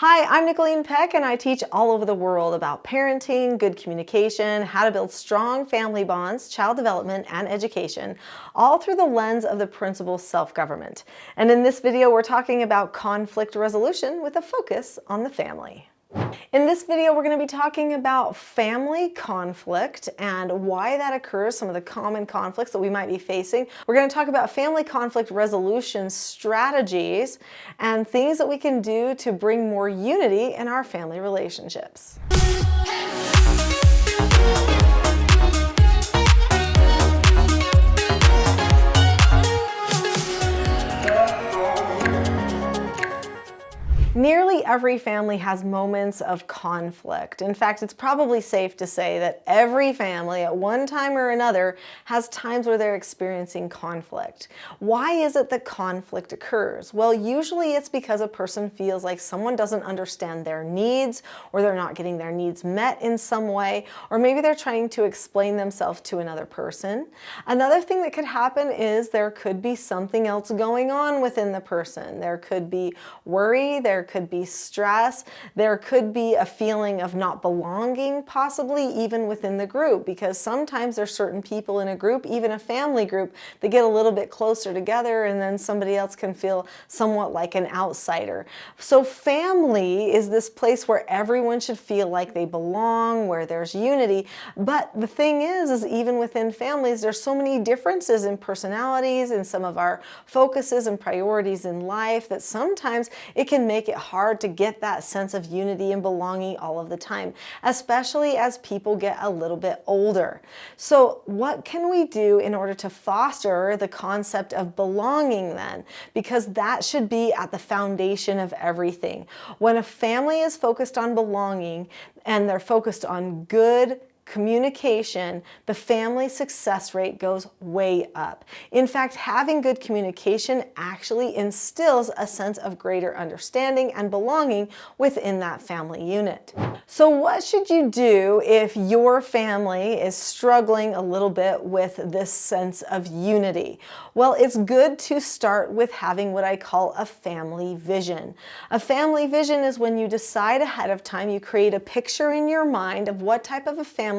Hi, I'm Nicholeen Peck, and I teach all over the world about parenting, good communication, how to build strong family bonds, child development, and education, all through the lens of the principle self-government. And in this video, we're talking about conflict resolution with a focus on the family. In this video, we're going to be talking about family conflict and why that occurs, some of the common conflicts that we might be facing. We're going to talk about family conflict resolution strategies and things that we can do to bring more unity in our family relationships. Nearly every family has moments of conflict. In fact, it's probably safe to say that every family at one time or another has times where they're experiencing conflict. Why is it that conflict occurs? Well, usually it's because a person feels like someone doesn't understand their needs, or they're not getting their needs met in some way, or maybe they're trying to explain themselves to another person. Another thing that could happen is there could be something else going on within the person. There could be worry, there could be stress, there could be a feeling of not belonging, possibly even within the group, because sometimes there's certain people in a group, even a family group, that get a little bit closer together and then somebody else can feel somewhat like an outsider. So family is this place where everyone should feel like they belong, where there's unity. But the thing is even within families, there's so many differences in personalities and some of our focuses and priorities in life that sometimes it can make it hard to get that sense of unity and belonging all of the time, especially as people get a little bit older. So what can we do in order to foster the concept of belonging then? Because that should be at the foundation of everything. When a family is focused on belonging and they're focused on good communication, the family success rate goes way up. In fact, having good communication actually instills a sense of greater understanding and belonging within that family unit. So what should you do if your family is struggling a little bit with this sense of unity? Well, it's good to start with having what I call a family vision. A family vision is when you decide ahead of time, you create a picture in your mind of what type of a family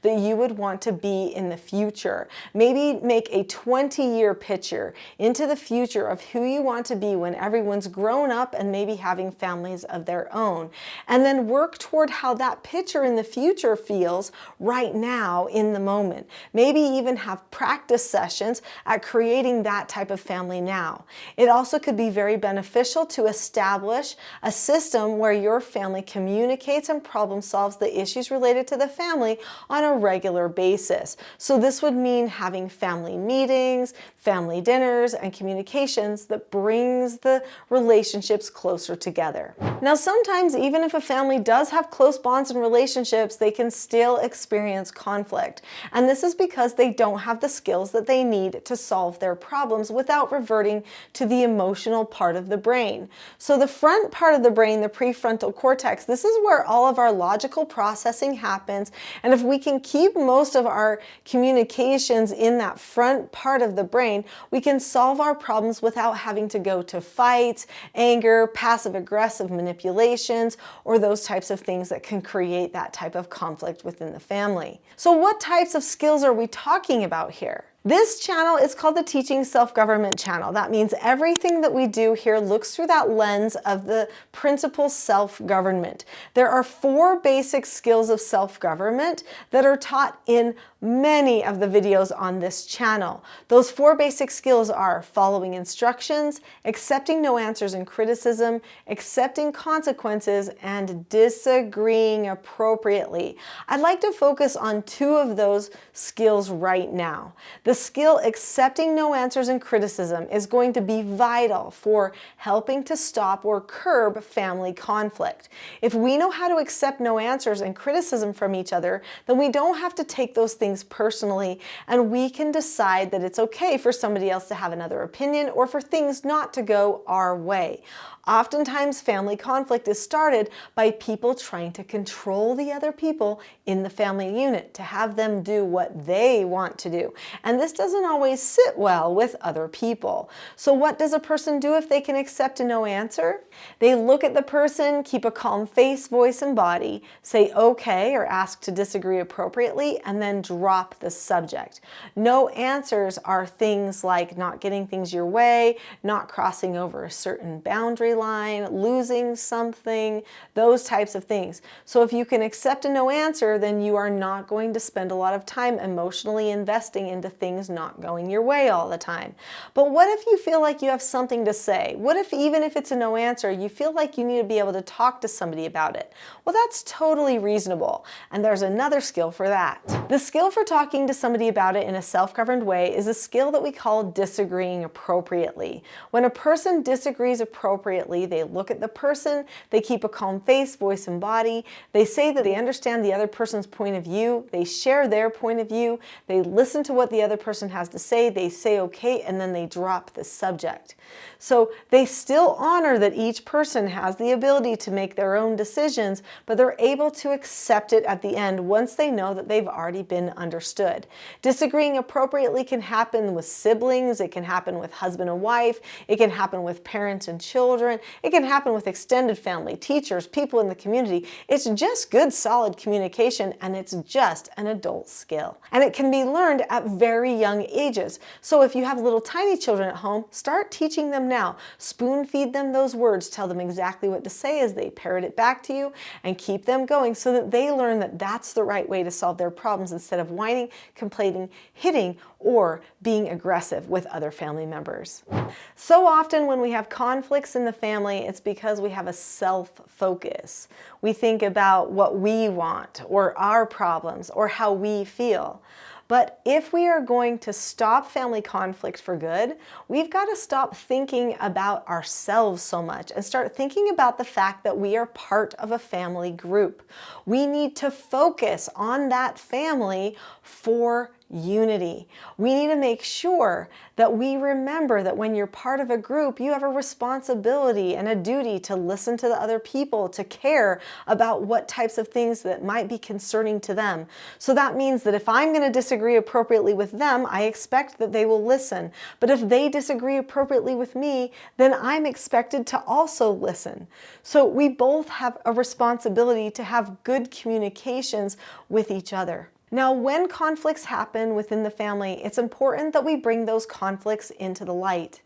that you would want to be in the future. Maybe make a 20-year picture into the future of who you want to be when everyone's grown up and maybe having families of their own. And then work toward how that picture in the future feels right now in the moment. Maybe even have practice sessions at creating that type of family now. It also could be very beneficial to establish a system where your family communicates and problem solves the issues related to the family on a regular basis. So this would mean having family meetings, family dinners, and communications that brings the relationships closer together. Now, sometimes even if a family does have close bonds and relationships, they can still experience conflict. And this is because they don't have the skills that they need to solve their problems without reverting to the emotional part of the brain. So the front part of the brain, the prefrontal cortex, this is where all of our logical processing happens. And if we can keep most of our communications in that front part of the brain, we can solve our problems without having to go to fights, anger, passive-aggressive manipulations, or those types of things that can create that type of conflict within the family. So what types of skills are we talking about here? This channel is called the Teaching Self-Government channel. That means everything that we do here looks through that lens of the principle self-government. There are 4 basic skills of self-government that are taught in many of the videos on this channel. Those 4 basic skills are following instructions, accepting no answers and criticism, accepting consequences, and disagreeing appropriately. I'd like to focus on 2 of those skills right now. The skill accepting no answers and criticism is going to be vital for helping to stop or curb family conflict. If we know how to accept no answers and criticism from each other, then we don't have to take those things personally, and we can decide that it's okay for somebody else to have another opinion or for things not to go our way. Oftentimes, family conflict is started by people trying to control the other people in the family unit, to have them do what they want to do. And this doesn't always sit well with other people. So what does a person do if they can accept a no answer? They look at the person, keep a calm face, voice, and body, say okay or ask to disagree appropriately, and then drop the subject. No answers are things like not getting things your way, not crossing over a certain boundary line, losing something, those types of things. So if you can accept a no answer, then you are not going to spend a lot of time emotionally investing into things not going your way all the time. But what if you feel like you have something to say? What if, even if it's a no answer, you feel like you need to be able to talk to somebody about it? Well, that's totally reasonable. And there's another skill for that. The skill for talking to somebody about it in a self-governed way is a skill that we call disagreeing appropriately. When a person disagrees appropriately, they look at the person, they keep a calm face, voice, and body, they say that they understand the other person's point of view, they share their point of view, they listen to what the other person has to say, they say okay, and then they drop the subject. So they still honor that each person has the ability to make their own decisions, but they're able to accept it at the end once they know that they've already been understood. Disagreeing appropriately can happen with siblings, it can happen with husband and wife, it can happen with parents and children, it can happen with extended family, teachers, people in the community. It's just good, solid communication, and it's just an adult skill. And it can be learned at very young ages. So if you have little tiny children at home, start teaching them now. Spoon feed them those words, tell them exactly what to say as they parrot it back to you, and keep them going so that they learn that that's the right way to solve their problems instead of whining, complaining, hitting, or being aggressive with other family members. So often when we have conflicts in the family, it's because we have a self-focus. We think about what we want, or our problems, or how we feel. But if we are going to stop family conflict for good, we've got to stop thinking about ourselves so much and start thinking about the fact that we are part of a family group. We need to focus on that family for unity. We need to make sure that we remember that when you're part of a group, you have a responsibility and a duty to listen to the other people, to care about what types of things that might be concerning to them. So that means that if I'm going to disagree appropriately with them, I expect that they will listen. But if they disagree appropriately with me, then I'm expected to also listen. So we both have a responsibility to have good communications with each other. Now, when conflicts happen within the family, it's important that we bring those conflicts into the light.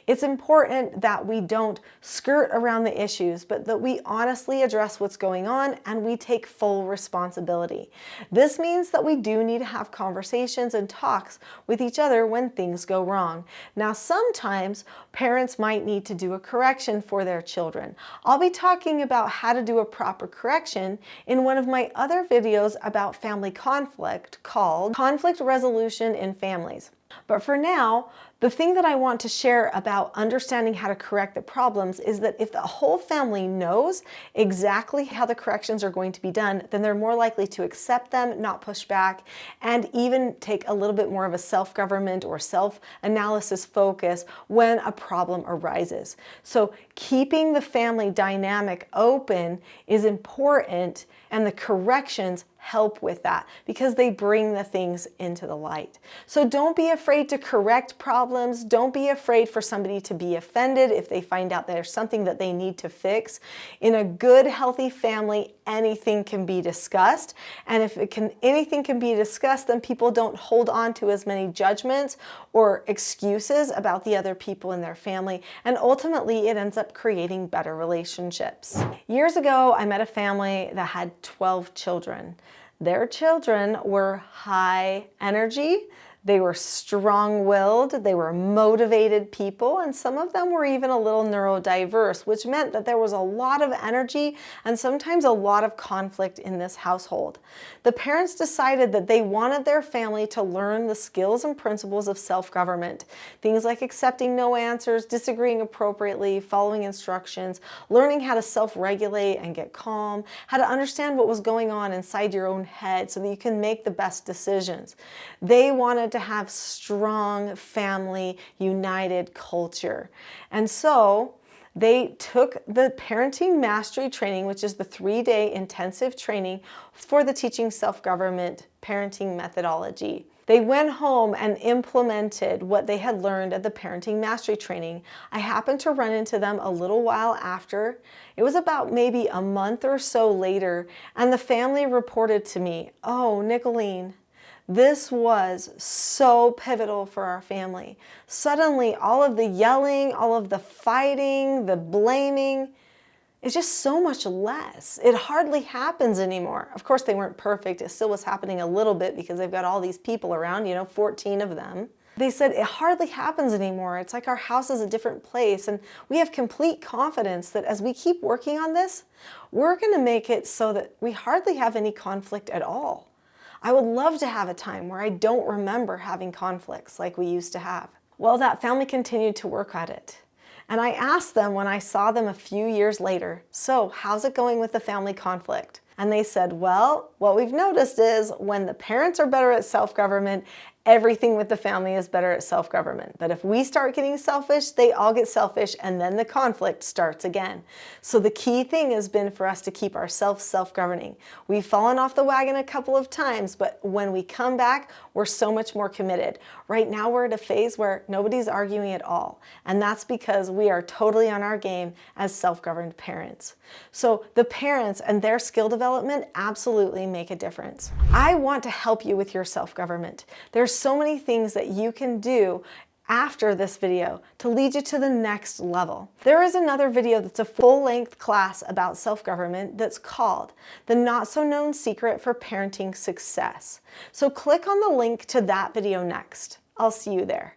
It's important that we don't skirt around the issues, but that we honestly address what's going on and we take full responsibility. This means that we do need to have conversations and talks with each other when things go wrong. Now, sometimes parents might need to do a correction for their children. I'll be talking about how to do a proper correction in one of my other videos about family conflict called Conflict Resolution in Families. But for now, the thing that I want to share about understanding how to correct the problems is that if the whole family knows exactly how the corrections are going to be done, then they're more likely to accept them, not push back, and even take a little bit more of a self-government or self-analysis focus when a problem arises. So keeping the family dynamic open is important, and the corrections help with that because they bring the things into the light. So don't be afraid to correct problems. Don't be afraid for somebody to be offended if they find out there's something that they need to fix. In a good, healthy family, anything can be discussed. And if anything can be discussed, then people don't hold on to as many judgments or excuses about the other people in their family. And ultimately, it ends up creating better relationships. Years ago, I met a family that had 12 children. Their children were high energy, they were strong-willed, they were motivated people, and some of them were even a little neurodiverse, which meant that there was a lot of energy and sometimes a lot of conflict in this household. The parents decided that they wanted their family to learn the skills and principles of self-government, things like accepting no answers, disagreeing appropriately, following instructions, learning how to self-regulate and get calm, how to understand what was going on inside your own head so that you can make the best decisions. They wanted to have strong family, united culture. And so They took the parenting mastery training, which is the 3-day intensive training for the teaching self-government parenting methodology. They went home and implemented what they had learned at the parenting mastery training. I happened to run into them a little while after. It was about maybe a month or so later, and the family reported to me, "Oh, Nicholeen, this was so pivotal for our family. Suddenly, all of the yelling, all of the fighting, the blaming, it's just so much less. It hardly happens anymore." Of course, they weren't perfect. It still was happening a little bit because they've got all these people around, 14 of them. They said it hardly happens anymore. It's like our house is a different place, and we have complete confidence that as we keep working on this, we're going to make it so that we hardly have any conflict at all. I would love to have a time where I don't remember having conflicts like we used to have. Well, that family continued to work at it. And I asked them when I saw them a few years later, "So, how's it going with the family conflict?" And they said, "Well, what we've noticed is when the parents are better at self-government, everything with the family is better at self-government. But if we start getting selfish, they all get selfish, and then the conflict starts again." So the key thing has been for us to keep ourselves self-governing. We've fallen off the wagon a couple of times, but when we come back, we're so much more committed. Right now, we're at a phase where nobody's arguing at all, and that's because we are totally on our game as self-governed parents. So the parents and their skill development absolutely make a difference. I want to help you with your self-government. There's so many things that you can do after this video to lead you to the next level. There is another video that's a full-length class about self-government that's called The Not-So-Known Secret for Parenting Success. So click on the link to that video next. I'll see you there.